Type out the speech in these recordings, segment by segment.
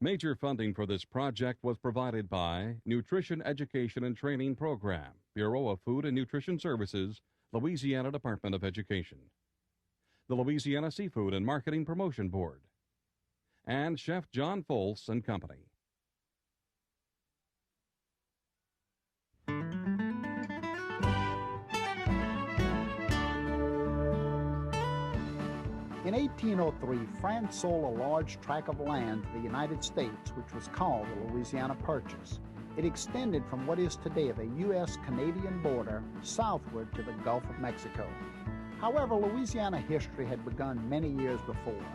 Major funding for this project was provided by Nutrition Education and Training Program, Bureau of Food and Nutrition Services, Louisiana Department of Education, the Louisiana Seafood and Marketing Promotion Board, and Chef John Folse and Company. In 1803, France sold a large tract of land to the United States, which was called the Louisiana Purchase. It extended from what is today the U.S.-Canadian border southward to the Gulf of Mexico. However, Louisiana history had begun many years before.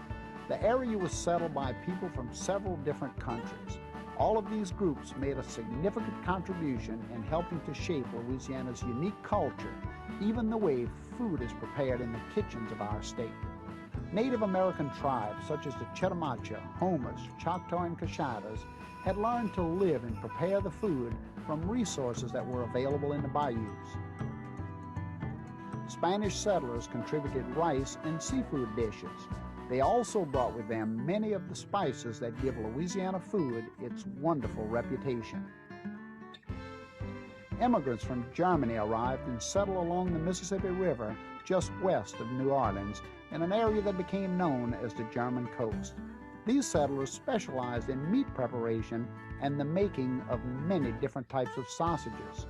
The area was settled by people from several different countries. All of these groups made a significant contribution in helping to shape Louisiana's unique culture, even the way food is prepared in the kitchens of our state. Native American tribes such as the Chitimacha, Homas, Choctaw, and Cashadas had learned to live and prepare the food from resources that were available in the bayous. Spanish settlers contributed rice and seafood dishes. They also brought with them many of the spices that give Louisiana food its wonderful reputation. Immigrants from Germany arrived and settled along the Mississippi River just west of New Orleans in an area that became known as the German Coast. These settlers specialized in meat preparation and the making of many different types of sausages.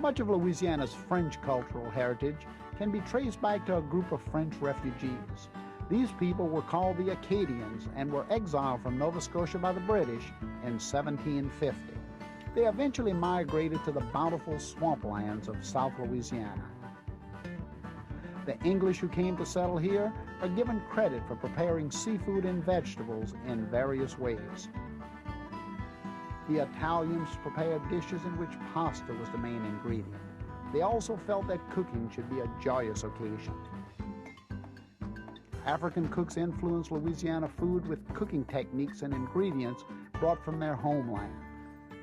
Much of Louisiana's French cultural heritage can be traced back to a group of French refugees. These people were called the Acadians and were exiled from Nova Scotia by the British in 1750. They eventually migrated to the bountiful swamplands of South Louisiana. The English who came to settle here are given credit for preparing seafood and vegetables in various ways. The Italians prepared dishes in which pasta was the main ingredient. They also felt that cooking should be a joyous occasion. African cooks influenced Louisiana food with cooking techniques and ingredients brought from their homeland.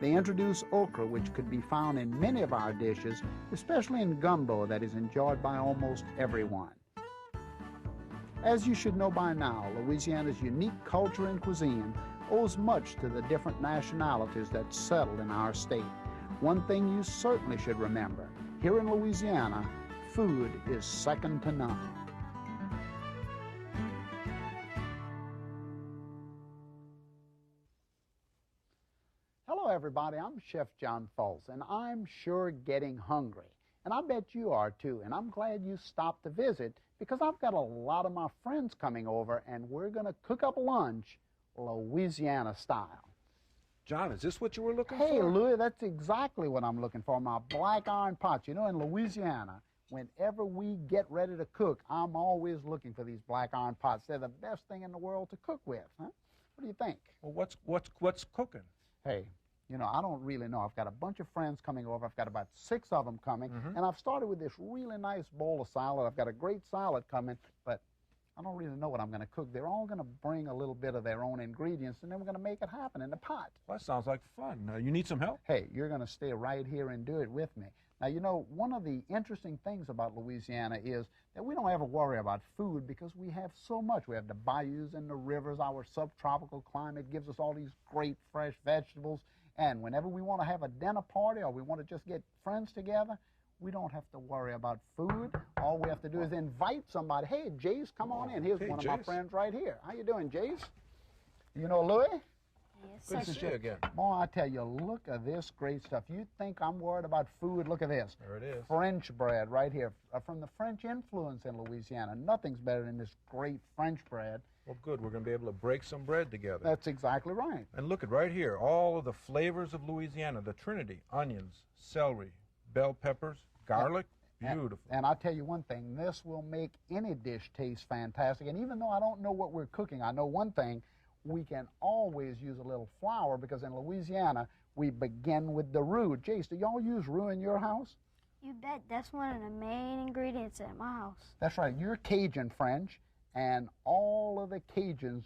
They introduced okra, which could be found in many of our dishes, especially in gumbo that is enjoyed by almost everyone. As you should know by now, Louisiana's unique culture and cuisine owes much to the different nationalities that settled in our state. One thing you certainly should remember, here in Louisiana, food is second to none. Hello everybody, I'm Chef John Folse, and I'm sure getting hungry. And I bet you are too, and I'm glad you stopped to visit because I've got a lot of my friends coming over and we're going to cook up lunch Louisiana style. John, is this what you were looking for? Hey, Louis, that's exactly what I'm looking for, my black iron pots. You know, in Louisiana, whenever we get ready to cook, I'm always looking for these black iron pots. They're the best thing in the world to cook with. Huh? What do you think? Well, what's cooking? Hey, you know, I don't really know. I've got a bunch of friends coming over. I've got about 6 of them coming. And I've started with this really nice bowl of salad. I've got a great salad coming, but I don't really know what I'm going to cook. They're all going to bring a little bit of their own ingredients, and then we're going to make it happen in the pot. Well, that sounds like fun. You need some help? Hey, you're going to stay right here and do it with me. Now, you know, one of the interesting things about Louisiana is that we don't ever worry about food because we have so much. We have the bayous and the rivers. Our subtropical climate gives us all these great fresh vegetables. And whenever we want to have a dinner party or we want to just get friends together, we don't have to worry about food. All we have to do is invite somebody. Hey, Jace, come on in. Here's one of my friends right here. How you doing, Jace? You know Louis? Yes, Good to see you again. Boy, I tell you, look at this great stuff. You think I'm worried about food? Look at this. There it is. French bread right here from the French influence in Louisiana. Nothing's better than this great French bread. Well, good. We're going to be able to break some bread together. That's exactly right. And look at right here, all of the flavors of Louisiana, the Trinity, onions, celery, bell peppers, garlic, beautiful. And I'll tell you one thing, this will make any dish taste fantastic. And even though I don't know what we're cooking, I know one thing, we can always use a little flour because in Louisiana, we begin with the roux. Jace, do y'all use roux in your house? You bet. That's one of the main ingredients at my house. That's right. You're Cajun French, and all of the Cajuns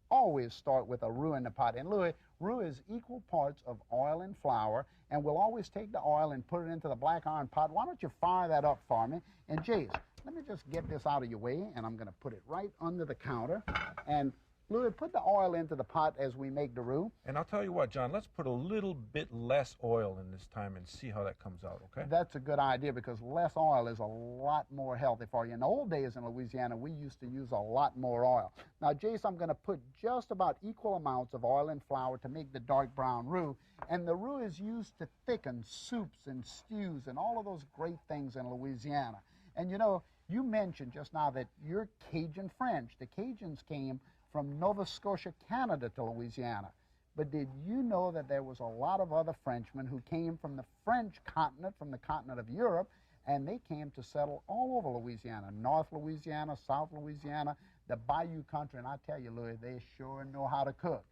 always start with a roux in the pot. And Louis, roux is equal parts of oil and flour, and we'll always take the oil and put it into the black iron pot. Why don't you fire that up for me? And Jace, let me just get this out of your way, and I'm going to put it right under the counter. And Louis, put the oil into the pot as we make the roux. And I'll tell you what, John, let's put a little bit less oil in this time and see how that comes out, okay? That's a good idea because less oil is a lot more healthy for you. In the old days in Louisiana, we used to use a lot more oil. Now, Jace, I'm going to put just about equal amounts of oil and flour to make the dark brown roux. And the roux is used to thicken soups and stews and all of those great things in Louisiana. And you know, you mentioned just now that you're Cajun French. The Cajuns came from Nova Scotia, Canada to Louisiana. But did you know that there was a lot of other Frenchmen who came from the French continent, from the continent of Europe, and they came to settle all over Louisiana, North Louisiana, South Louisiana, the Bayou country, and I tell you, Louis, they sure know how to cook.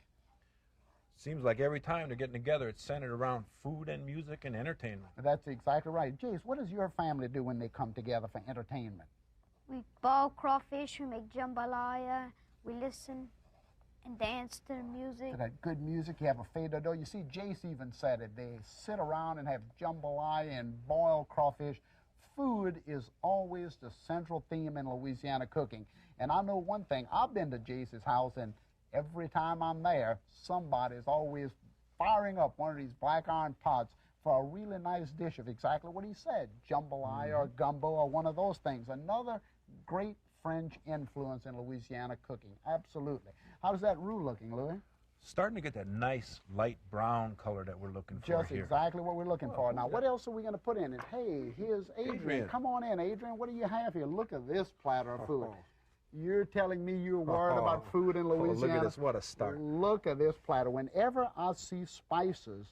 Seems like every time they're getting together, it's centered around food and music and entertainment. That's exactly right. Jace, what does your family do when they come together for entertainment? We boil crawfish, we make jambalaya, we listen and dance to the music. To that good music, you have a fado dough. You see, Jace even said it. They sit around and have jambalaya and boiled crawfish. Food is always the central theme in Louisiana cooking. And I know one thing, I've been to Jace's house, and every time I'm there, somebody's always firing up one of these black iron pots for a really nice dish of exactly what he said, jambalaya or gumbo or one of those things. Another great French influence in Louisiana cooking, absolutely. How's that roux looking, Louis? Starting to get that nice light brown color that we're looking for Just here. exactly what we're looking for. Now, what else are we going to put in it? Hey, here's Adrian. Adrian. Come on in, Adrian. What do you have here? Look at this platter of food. You're telling me you're worried about food in Louisiana? Look at this, what a start. Look at this platter. Whenever I see spices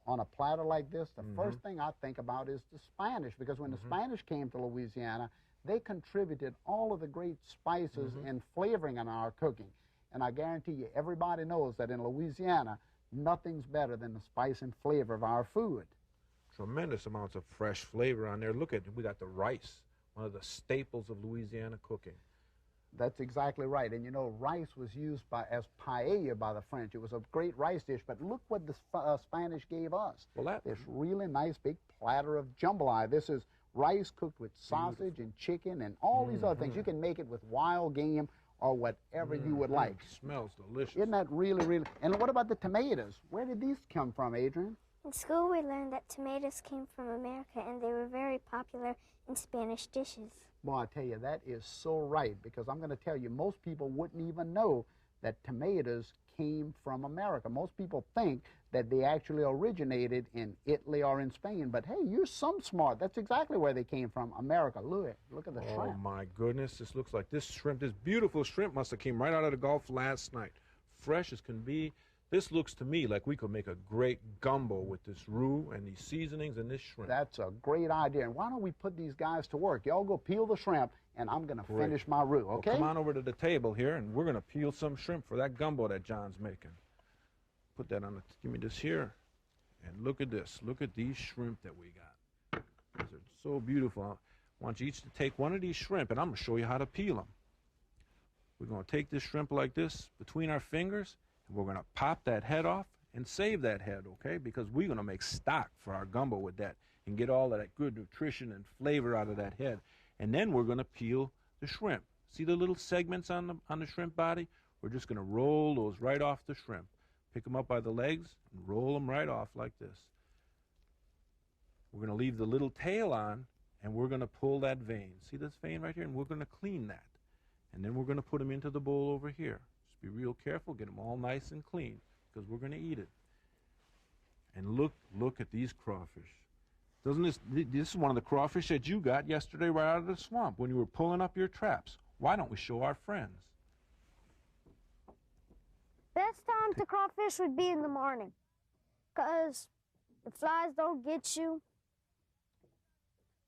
on a platter like this, the first thing I think about is the Spanish, because when the Spanish came to Louisiana, they contributed all of the great spices and flavoring in our cooking. And I guarantee you, everybody knows that in Louisiana, nothing's better than the spice and flavor of our food. Tremendous amounts of fresh flavor on there. Look at, we got the rice, one of the staples of Louisiana cooking. That's exactly right. And you know, rice was used as paella by the French. It was a great rice dish, but look what the Spanish gave us. Well, this really nice big platter of jambalaya. This is rice cooked with sausage and chicken and all these other things. You can make it with wild game or whatever you would like. Smells delicious. Isn't that really, really? And what about the tomatoes? Where did these come from, Adrian? In school, we learned that tomatoes came from America, and they were very popular in Spanish dishes. Well, I tell you, that is so right, because I'm going to tell you, most people wouldn't even know that tomatoes came from America. Most people think that they actually originated in Italy or in Spain, but hey, you're some smart. That's exactly where they came from, America. Louis, look at the shrimp. Oh, my goodness, this looks like this shrimp, this beautiful shrimp must have came right out of the Gulf last night. Fresh as can be. This looks to me like we could make a great gumbo with this roux and these seasonings and this shrimp. That's a great idea. And why don't we put these guys to work? Y'all go peel the shrimp, and I'm going to finish my roux, okay? Well, come on over to the table here, and we're going to peel some shrimp for that gumbo that John's making. Put that on the, give me this here. And look at this. Look at these shrimp that we got. These are so beautiful. I want you each to take one of these shrimp, and I'm going to show you how to peel them. We're going to take this shrimp like this between our fingers, and we're going to pop that head off and save that head, okay? Because we're going to make stock for our gumbo with that and get all of that good nutrition and flavor out of that head. And then we're going to peel the shrimp. See the little segments on the shrimp body? We're just going to roll those right off the shrimp. Pick them up by the legs and roll them right off like this. We're going to leave the little tail on, and we're going to pull that vein. See this vein right here? And we're going to clean that. And then we're going to put them into the bowl over here. Just be real careful. Get them all nice and clean because we're going to eat it. And look at these crawfish. Doesn't this is one of the crawfish that you got yesterday right out of the swamp when you were pulling up your traps. Why don't we show our friends? Best time to crawfish would be in the morning, because the flies don't get you,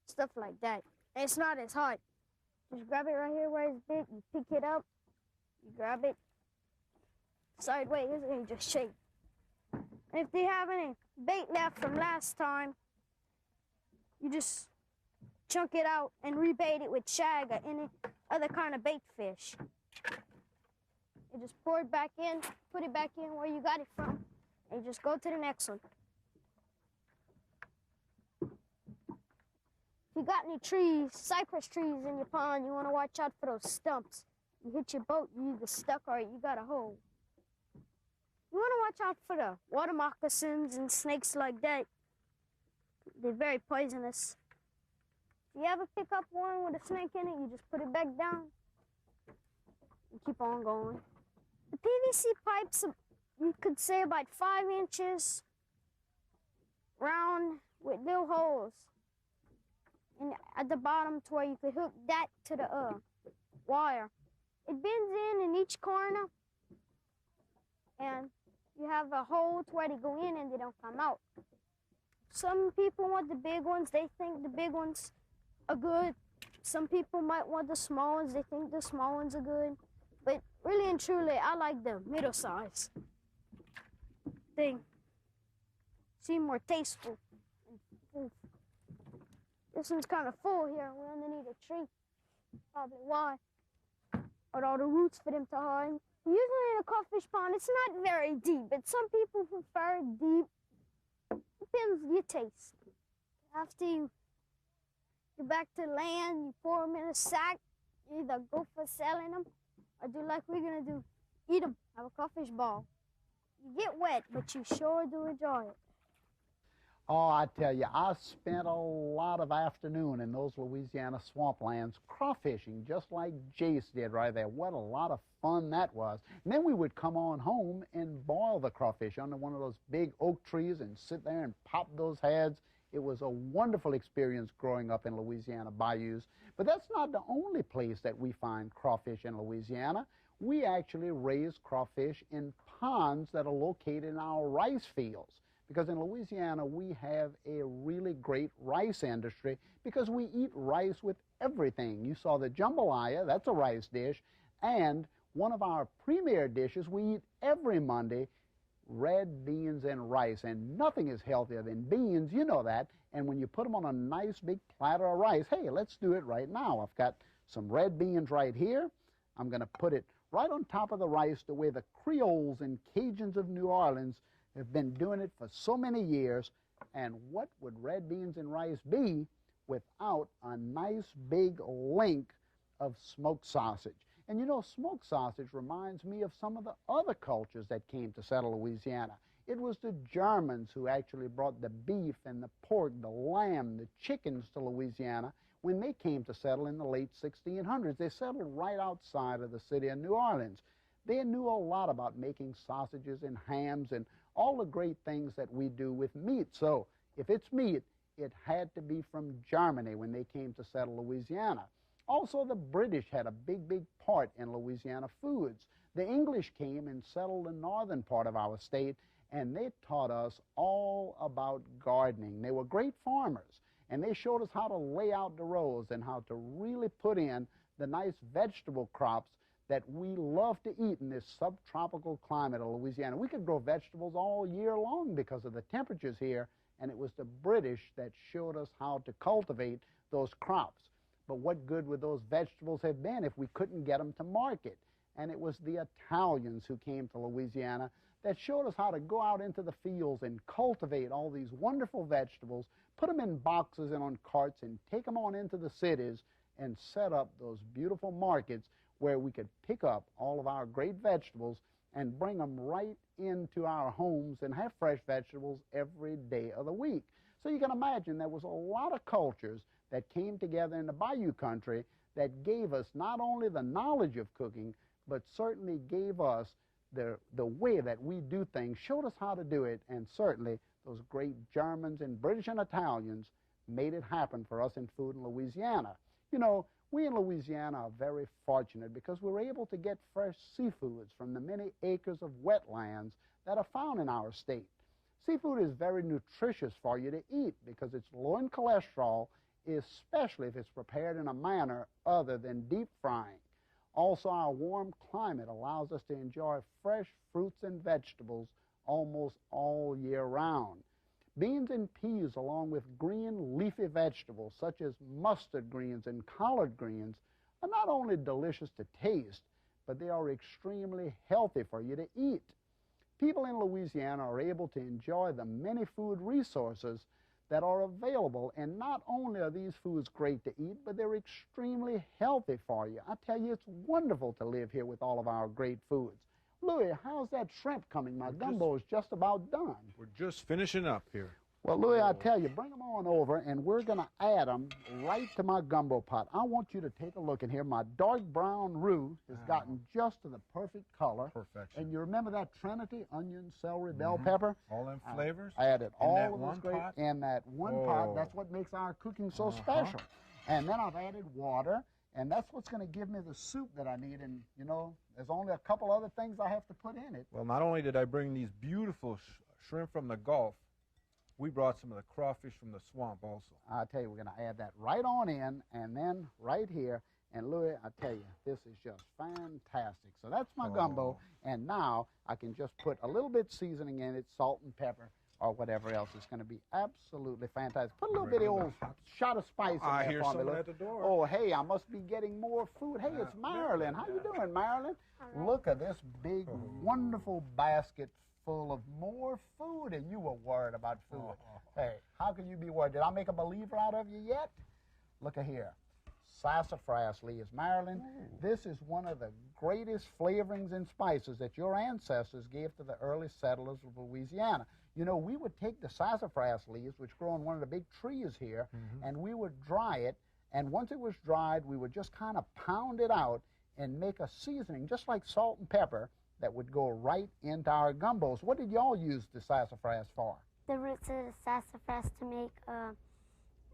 stuff like that. And it's not as hot. Just grab it right here where it's big, you pick it up, you grab it sideways, and you just shake. And if they have any bait left from last time, you just chunk it out and rebait it with shag or any other kind of bait fish. You just pour it back in, put it back in where you got it from, and you just go to the next one. If you got any trees, cypress trees in your pond, you want to watch out for those stumps. You hit your boat, you either stuck or you got a hole. You want to watch out for the water moccasins and snakes like that. They're very poisonous. If you ever pick up one with a snake in it, you just put it back down and keep on going. The PVC pipes, you could say about 5 inches round with little holes and at the bottom to where you could hook that to the wire. It bends in each corner, and you have a hole to where they go in and they don't come out. Some people want the big ones. They think the big ones are good. Some people might want the small ones. They think the small ones are good. But really and truly, I like the middle size. They seem more tasteful. This one's kind of full here. We're underneath a tree. Probably why. With all the roots for them to hide. Usually in a crawfish pond, it's not very deep, but some people prefer deep. Depends on your taste. After you get back to land, you pour them in a sack. You either go for selling them or do like we're going to do, eat them, have a crawfish ball. You get wet, but you sure do enjoy it. Oh, I tell you, I spent a lot of afternoon in those Louisiana swamplands crawfishing, just like Jace did right there. What a lot of fun that was. And then we would come on home and boil the crawfish under one of those big oak trees and sit there and pop those heads. It was a wonderful experience growing up in Louisiana bayous. But that's not the only place that we find crawfish in Louisiana. We actually raise crawfish in ponds that are located in our rice fields. Because in Louisiana, we have a really great rice industry because we eat rice with everything. You saw the jambalaya, that's a rice dish, and one of our premier dishes we eat every Monday, red beans and rice. And nothing is healthier than beans, you know that. And when you put them on a nice big platter of rice, hey, let's do it right now. I've got some red beans right here. I'm going to put it right on top of the rice the way the Creoles and Cajuns of New Orleans have been doing it for so many years. And what would red beans and rice be without a nice big link of smoked sausage? And you know, smoked sausage reminds me of some of the other cultures that came to settle Louisiana. It was the Germans who actually brought the beef and the pork, the lamb, the chickens to Louisiana when they came to settle in the late 1600s. They settled right outside of the city of New Orleans. They knew a lot about making sausages and hams and all the great things that we do with meat. So if it's meat, it had to be from Germany when they came to settle Louisiana. Also, the British had a big, big part in Louisiana foods. The English came and settled the northern part of our state, and they taught us all about gardening. They were great farmers, and they showed us how to lay out the rows and how to really put in the nice vegetable crops that we love to eat in this subtropical climate of Louisiana. We could grow vegetables all year long because of the temperatures here, and it was the British that showed us how to cultivate those crops. But what good would those vegetables have been if we couldn't get them to market? And it was the Italians who came to Louisiana that showed us how to go out into the fields and cultivate all these wonderful vegetables, put them in boxes and on carts, and take them on into the cities and set up those beautiful markets where we could pick up all of our great vegetables and bring them right into our homes and have fresh vegetables every day of the week. So you can imagine there was a lot of cultures that came together in the Bayou country that gave us not only the knowledge of cooking, but certainly gave us the way that we do things, showed us how to do it, and certainly those great Germans and British and Italians made it happen for us in food in Louisiana. You know, we in Louisiana are very fortunate because we're able to get fresh seafoods from the many acres of wetlands that are found in our state. Seafood is very nutritious for you to eat because it's low in cholesterol, especially if it's prepared in a manner other than deep frying. Also, our warm climate allows us to enjoy fresh fruits and vegetables almost all year round. Beans and peas, along with green leafy vegetables such as mustard greens and collard greens, are not only delicious to taste, but they are extremely healthy for you to eat. People in Louisiana are able to enjoy the many food resources that are available. And not only are these foods great to eat, but they're extremely healthy for you. I tell you, it's wonderful to live here with all of our great foods. Louis, how's that shrimp coming? My gumbo is just about done. We're just finishing up here. Well, Louis, I tell you, bring them on over, and we're going to add them right to my gumbo pot. I want you to take a look in here. My dark brown roux has gotten just to the perfect color. Perfection. And you remember that trinity, onion, celery, bell pepper? All them flavors? I added in all that of one those great pot? in that one pot. That's what makes our cooking so special. And then I've added water, and that's what's going to give me the soup that I need. And, you know, there's only a couple other things I have to put in it. Well, not only did I bring these beautiful shrimp from the Gulf, we brought some of the crawfish from the swamp also. I tell you, we're going to add that right on in, and then right here. And Louis, I tell you, this is just fantastic. So that's my gumbo, and now I can just put a little bit seasoning in it, salt and pepper, or whatever else. It's going to be absolutely fantastic. Put a little bitty old shot of spice in there I hear for me, someone Louis. at the door. Oh, hey, I must be getting more food. Hey, it's Marilyn. How you doing, Marilyn? Look at this big, wonderful basket full of more food, and you were worried about food. Hey, how can you be worried? Did I make a believer out of you yet? Look at here. Sassafras leaves. Marilyn, this is one of the greatest flavorings and spices that your ancestors gave to the early settlers of Louisiana. You know, we would take the sassafras leaves, which grow on one of the big trees here, and we would dry it, and once it was dried, we would just kind of pound it out and make a seasoning, just like salt and pepper, that would go right into our gumbos. What did y'all use the sassafras for? The roots of the sassafras to make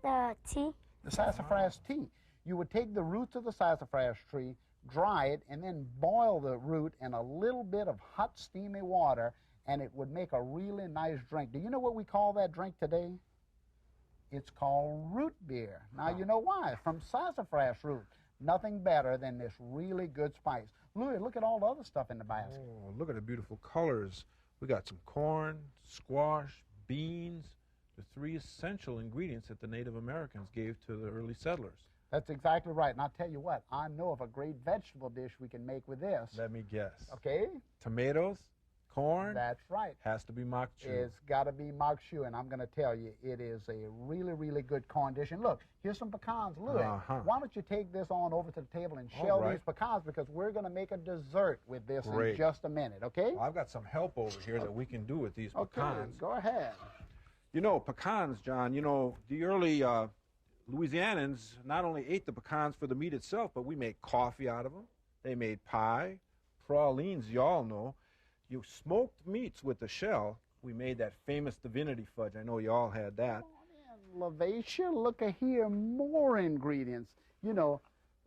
the tea. The sassafras tea. You would take the roots of the sassafras tree, dry it, and then boil the root in a little bit of hot, steamy water, and it would make a really nice drink. Do you know what we call that drink today? It's called root beer. Now, you know why? From sassafras root. Nothing better than this really good spice. Louis, look at all the other stuff in the basket. Oh, look at the beautiful colors. We got some corn, squash, beans, the three essential ingredients that the Native Americans gave to the early settlers. That's exactly right. And I'll tell you what, I know of a great vegetable dish we can make with this. Let me guess. Okay? Tomatoes, corn. That's right. Has to be maque choux. It's got to be maque choux, and I'm going to tell you, it is a really, really good corn dish. And look, here's some pecans. Louis, why don't you take this on over to the table and shell these pecans, because we're going to make a dessert with this in just a minute, okay? Well, I've got some help over here that we can do with these pecans. Okay, go ahead. You know, pecans, John, you know, the early Louisianans not only ate the pecans for the meat itself, but we made coffee out of them. They made pie, pralines, you all know. You smoked meats with the shell. We made that famous divinity fudge. I know you all had that. Oh, Lavatia, look at here, more ingredients. You know,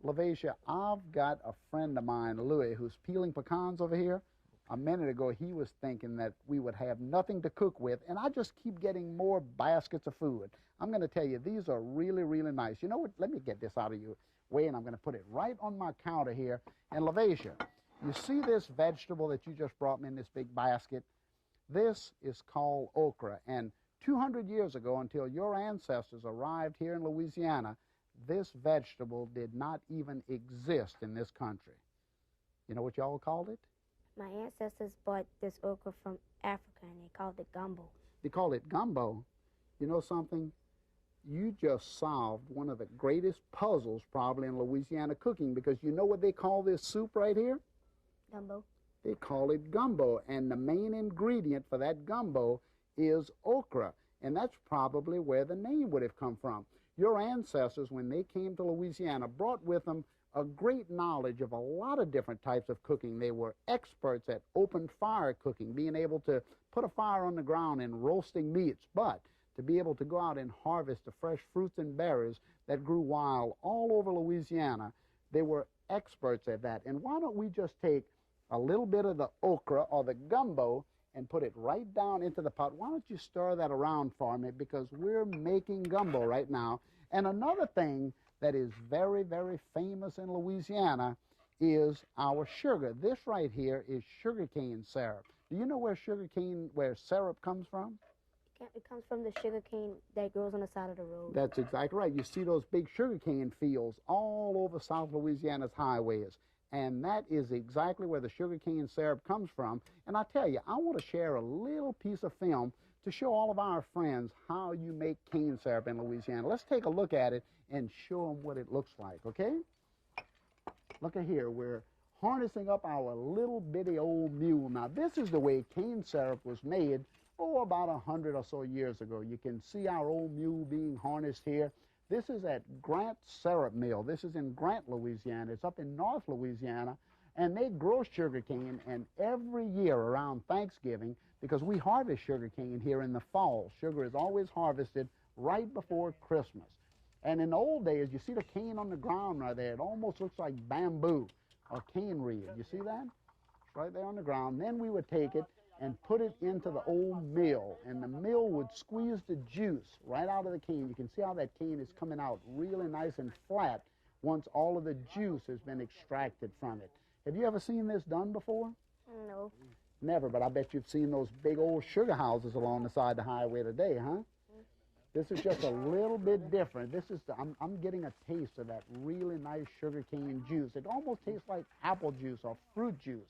Lavatia, I've got a friend of mine, Louis, who's peeling pecans over here. A minute ago, he was thinking that we would have nothing to cook with, and I just keep getting more baskets of food. I'm going to tell you, these are really, really nice. You know what? Let me get this out of your way, and I'm going to put it right on my counter here. And Lavatia, you see this vegetable that you just brought me in this big basket? This is called okra, and 200 years ago, until your ancestors arrived here in Louisiana, this vegetable did not even exist in this country. You know what y'all called it? My ancestors brought this okra from Africa, and they called it gumbo. They call it gumbo. You know something? You just solved one of the greatest puzzles probably in Louisiana cooking, because you know what they call this soup right here? Gumbo. They call it gumbo, and the main ingredient for that gumbo is okra, and that's probably where the name would have come from. Your ancestors, when they came to Louisiana, brought with them a great knowledge of a lot of different types of cooking. They were experts at open fire cooking, being able to put a fire on the ground and roasting meats, but to be able to go out and harvest the fresh fruits and berries that grew wild all over Louisiana. They were experts at that. And why don't we just take a little bit of the okra or the gumbo and put it right down into the pot. Why don't you stir that around for me, because we're making gumbo right now. And another thing that is very, very famous in Louisiana is our sugar. This right here is sugarcane syrup. Do you know where syrup comes from? It comes from the sugar cane that grows on the side of the road. That's exactly right. You see those big sugarcane fields all over South Louisiana's highways. And that is exactly where the sugarcane syrup comes from. And I tell you, I want to share a little piece of film to show all of our friends how you make cane syrup in Louisiana. Let's take a look at it and show them what it looks like, okay? Look at here. We're harnessing up our little bitty old mule. Now, this is the way cane syrup was made, about 100 or so years ago. You can see our old mule being harnessed here. This is at Grant Syrup Mill. This is in Grant, Louisiana. It's up in North Louisiana, and they grow sugar cane, and every year around Thanksgiving, because we harvest sugar cane here in the fall, sugar is always harvested right before Christmas. And in the old days, you see the cane on the ground right there. It almost looks like bamboo or cane reed. You see that? It's right there on the ground. Then we would take it and put it into the old mill, and the mill would squeeze the juice right out of the cane. You can see how that cane is coming out really nice and flat once all of the juice has been extracted from it. Have you ever seen this done before? No. Never, but I bet you've seen those big old sugar houses along the side of the highway today, huh? This is just a little bit different. This is I'm getting a taste of that really nice sugar cane juice. It almost tastes like apple juice or fruit juice.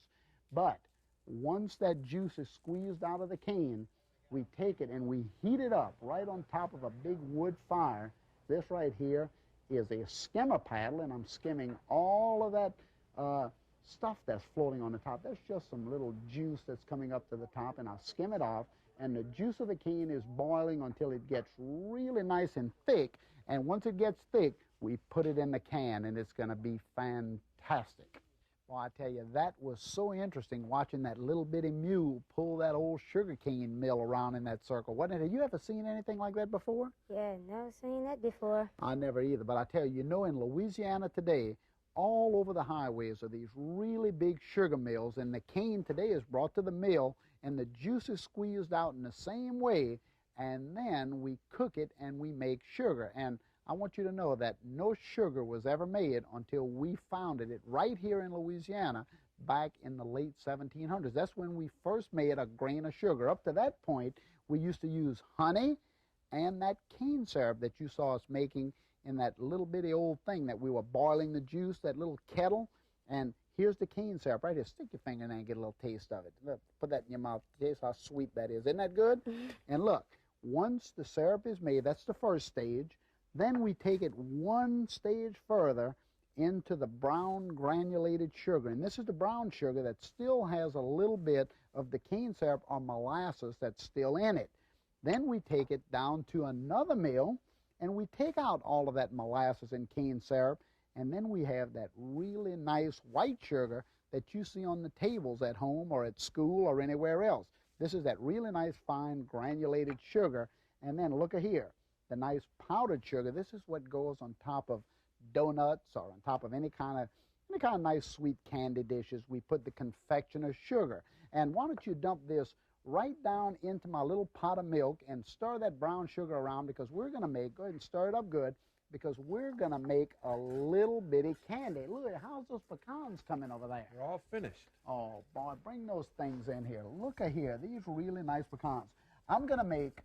But once that juice is squeezed out of the cane, we take it and we heat it up right on top of a big wood fire. This right here is a skimmer paddle, and I'm skimming all of that stuff that's floating on the top. That's just some little juice that's coming up to the top, and I'll skim it off. And the juice of the cane is boiling until it gets really nice and thick. And once it gets thick, we put it in the can, and it's going to be fantastic. Well, I tell you, that was so interesting watching that little bitty mule pull that old sugar cane mill around in that circle, wasn't it? Have you ever seen anything like that before? Yeah, never seen that before. I never either. But I tell you, in Louisiana today, all over the highways are these really big sugar mills, and the cane today is brought to the mill, and the juice is squeezed out in the same way, and then we cook it and we make sugar. And I want you to know that no sugar was ever made until we founded it right here in Louisiana back in the late 1700s. That's when we first made a grain of sugar. Up to that point, we used to use honey and that cane syrup that you saw us making in that little bitty old thing that we were boiling the juice, that little kettle. And here's the cane syrup right here. Stick your finger in there and get a little taste of it. Look, put that in your mouth. Taste how sweet that is. Isn't that good? And look, once the syrup is made, that's the first stage. Then we take it one stage further into the brown granulated sugar. And this is the brown sugar that still has a little bit of the cane syrup or molasses that's still in it. Then we take it down to another mill, and we take out all of that molasses and cane syrup, and then we have that really nice white sugar that you see on the tables at home or at school or anywhere else. This is that really nice fine granulated sugar. And then look at here, the nice powdered sugar. This is what goes on top of donuts or on top of any kind of nice sweet candy dishes. We put the confectioner's sugar. And why don't you dump this right down into my little pot of milk and stir that brown sugar around, because we're going to make, go ahead and stir it up good, because we're going to make a little bitty candy. Look, how's those pecans coming over there? They're all finished. Oh, boy, bring those things in here. Look at here, these really nice pecans. I'm going to make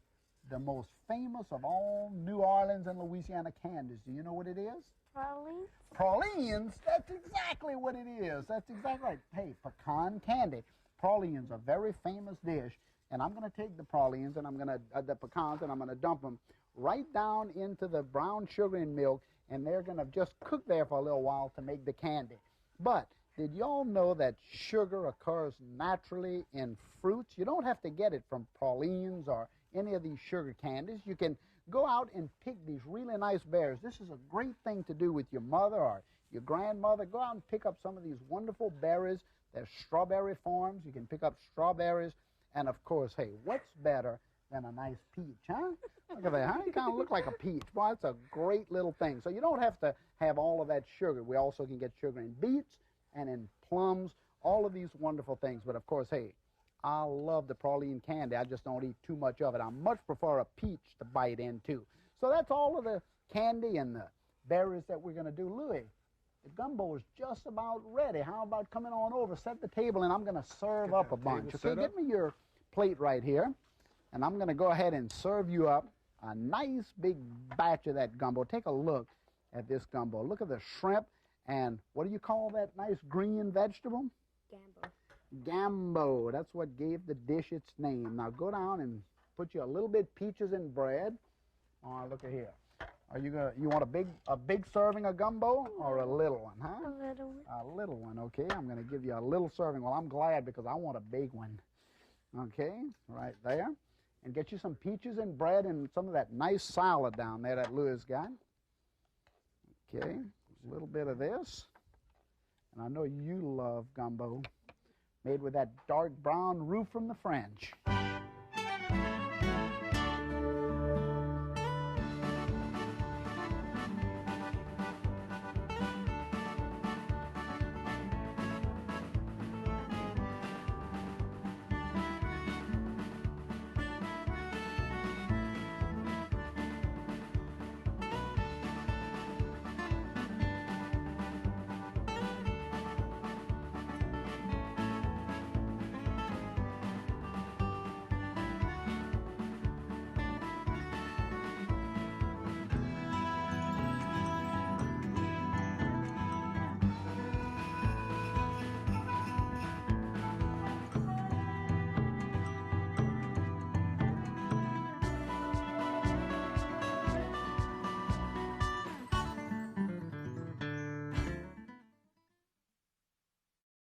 the most famous of all New Orleans and Louisiana candies. Do you know what it is? Pralines? Pralines? That's exactly what it is. That's exactly right. Hey, pecan candy. Pralines are a very famous dish, and I'm going to take the pralines and I'm going to, the pecans, and I'm going to dump them right down into the brown sugar and milk, and they're going to just cook there for a little while to make the candy. But did y'all know that sugar occurs naturally in fruits? You don't have to get it from pralines or any of these sugar candies. You can go out and pick these really nice berries. This is a great thing to do with your mother or your grandmother. Go out and pick up some of these wonderful berries. There's strawberry farms. You can pick up strawberries. And, of course, hey, what's better than a nice peach, huh? Look at that, huh? You kind of look like a peach. Boy, it's a great little thing. So you don't have to have all of that sugar. We also can get sugar in beets and in plums, all of these wonderful things. But, of course, hey, I love the praline candy. I just don't eat too much of it. I much prefer a peach to bite into. So that's all of the candy and the berries that we're going to do. Louis, the gumbo is just about ready. How about coming on over, set the table, and I'm going to serve up a bunch. Okay, get me your plate right here, and I'm going to go ahead and serve you up a nice big batch of that gumbo. Take a look at this gumbo. Look at the shrimp, and what do you call that nice green vegetable? Gambo. Gumbo. That's what gave the dish its name. Now go down and put you a little bit peaches and bread. Look at here. Are you want a big serving of gumbo or a little one, huh? A little one. A little one, okay. I'm going to give you a little serving. Well, I'm glad because I want a big one. Okay, right there. And get you some peaches and bread and some of that nice salad down there that Louis got. Okay, a little bit of this. And I know you love gumbo, made with that dark brown roux from the French.